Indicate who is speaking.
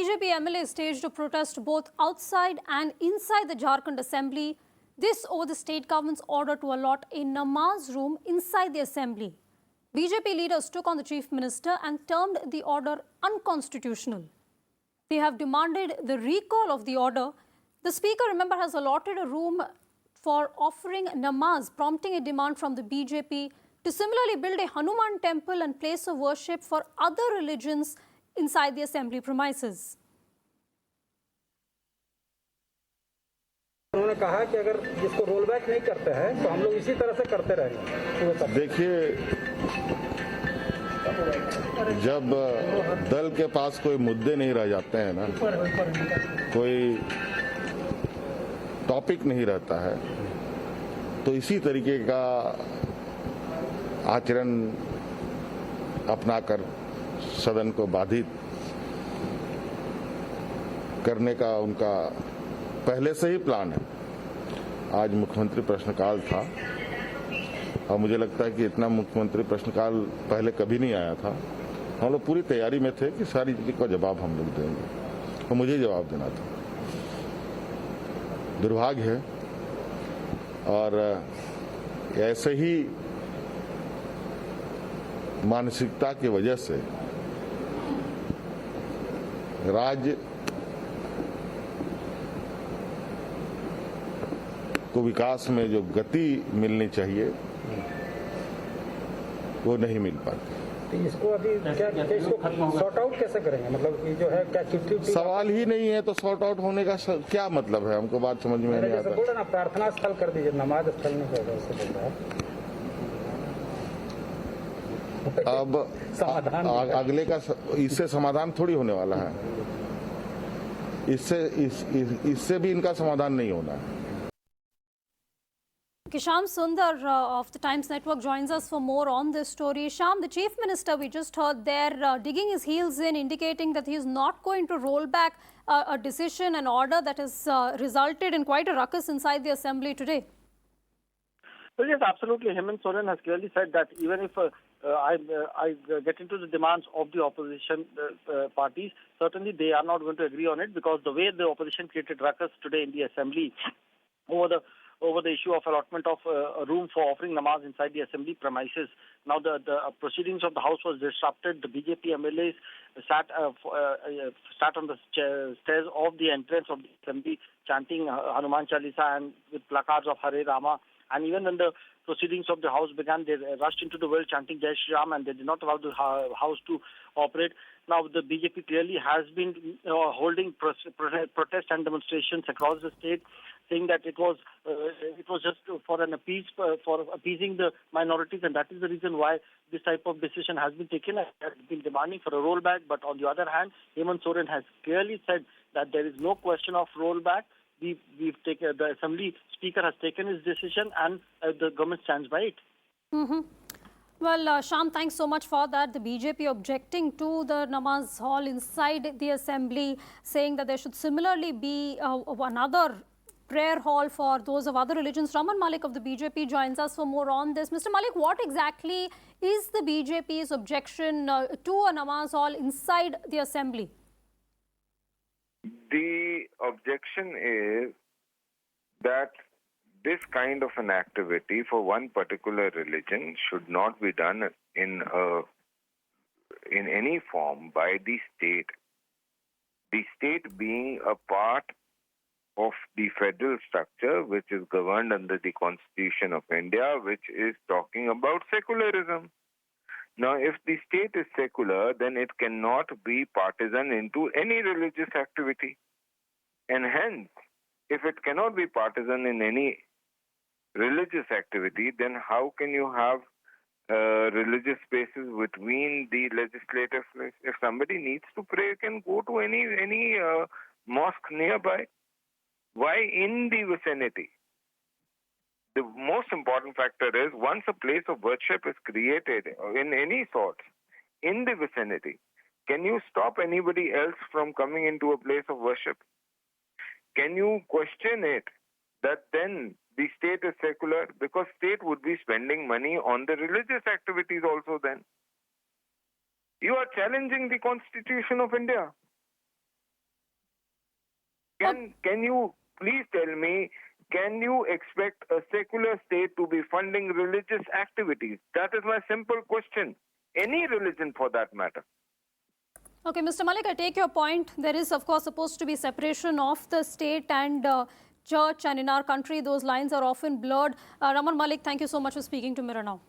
Speaker 1: BJP MLA staged a protest both outside and inside the Jharkhand assembly. This over the state government's order to allot a namaz room inside the assembly. BJP leaders took on the chief minister and termed the order unconstitutional. They have demanded the recall of the order. The speaker, remember, has allotted a room for offering namaz, prompting a demand from the BJP to similarly build a Hanuman temple and place of worship for other religions inside the assembly premises.
Speaker 2: उन्होंने कहा कि अगर जिसको roll back नहीं करते हैं तो हम लोग इसी तरह से करते रहेंगे।
Speaker 3: देखिए, जब दल के पास कोई मुद्दे नहीं रह जाते हैं ना, कोई टॉपिक नहीं रहता है, तो इसी तरीके का आचरण अपनाकर सदन को बाधित करने का उनका पहले से ही प्लान है। आज मुख्यमंत्री प्रश्नकाल था और मुझे लगता है कि इतना मुख्यमंत्री प्रश्नकाल पहले कभी नहीं आया था। हम लोग पूरी तैयारी में थे कि सारी चीज का जवाब हम लोग देंगे और मुझे जवाब देना था। दुर्भाग्य है और ऐसे ही मानसिकता की वजह से राज्य को विकास में जो गति मिलनी चाहिए वो नहीं मिल पाती।
Speaker 2: तो इसको अभी इसको सॉर्ट आउट कैसे करेंगे? मतलब ये जो है क्या चिट्ठी
Speaker 3: सवाल ही नहीं है तो सॉर्ट आउट होने का क्या मतलब है? हमको बात समझ में नहीं आता।
Speaker 2: बोल रहे ना, प्रार्थना स्थल कर दीजिए, नमाज स्थल नहीं कर रहे, बोल रहा है।
Speaker 3: अब अगले का इससे समाधान थोड़ी होने वाला है। इससे भी इनका समाधान नहीं होना है।
Speaker 1: Sham Sundar of the Times Network joins us for more on this story. Sham, the Chief Minister, we just heard there digging his heels in, indicating that he is not going to roll back a decision, an order that has resulted in quite a ruckus inside the Assembly today.
Speaker 4: Well, yes, absolutely. Hemant Soren has clearly said that even if I get into the demands of the opposition parties, certainly they are not going to agree on it, because the way the opposition created ruckus today in the Assembly over the issue of allotment of a room for offering namaz inside the assembly premises. Now the proceedings of the House was disrupted. The BJP MLAs sat on the stairs of the entrance of the assembly chanting Hanuman Chalisa and with placards of Hare Rama. And even when the proceedings of the House began, they rushed into the well chanting Jai Shri Ram, and they did not allow the House to operate. Now, the BJP clearly has been holding protests and demonstrations across the state, saying that it was just for appeasing the minorities, and that is the reason why this type of decision has been taken. Has been demanding for a rollback, but on the other hand, Hemant Soren has clearly said that there is no question of rollback. The Assembly Speaker has taken his decision, and the government stands by it.
Speaker 1: Mm-hmm. Well, Sham, thanks so much for that. The BJP objecting to the namaz hall inside the assembly, saying that there should similarly be another prayer hall for those of other religions. Raman Malik of the BJP joins us for more on this. Mr. Malik, what exactly is the BJP's objection to a namaz hall inside the assembly?
Speaker 5: The objection is that this kind of an activity for one particular religion should not be done in any form by the state. The state being a part of the federal structure, which is governed under the Constitution of India, which is talking about secularism. Now, if the state is secular, then it cannot be partisan into any religious activity. And hence, if it cannot be partisan in any religious activity, then how can you have religious spaces between the legislative place? If somebody needs to pray, can go to any mosque nearby. Why in the vicinity? The most important factor is, once a place of worship is created in any sort in the vicinity, can you stop anybody else from coming into a place of worship? Can you question it that then the state is secular? Because state would be spending money on the religious activities also then. You are challenging the Constitution of India. Can you please tell me, can you expect a secular state to be funding religious activities? That is my simple question. Any religion for that matter.
Speaker 1: Okay, Mr. Malik, I take your point. There is, of course, supposed to be separation of the state and church, and in our country, those lines are often blurred. Raman Malik, thank you so much for speaking to Mirror Now.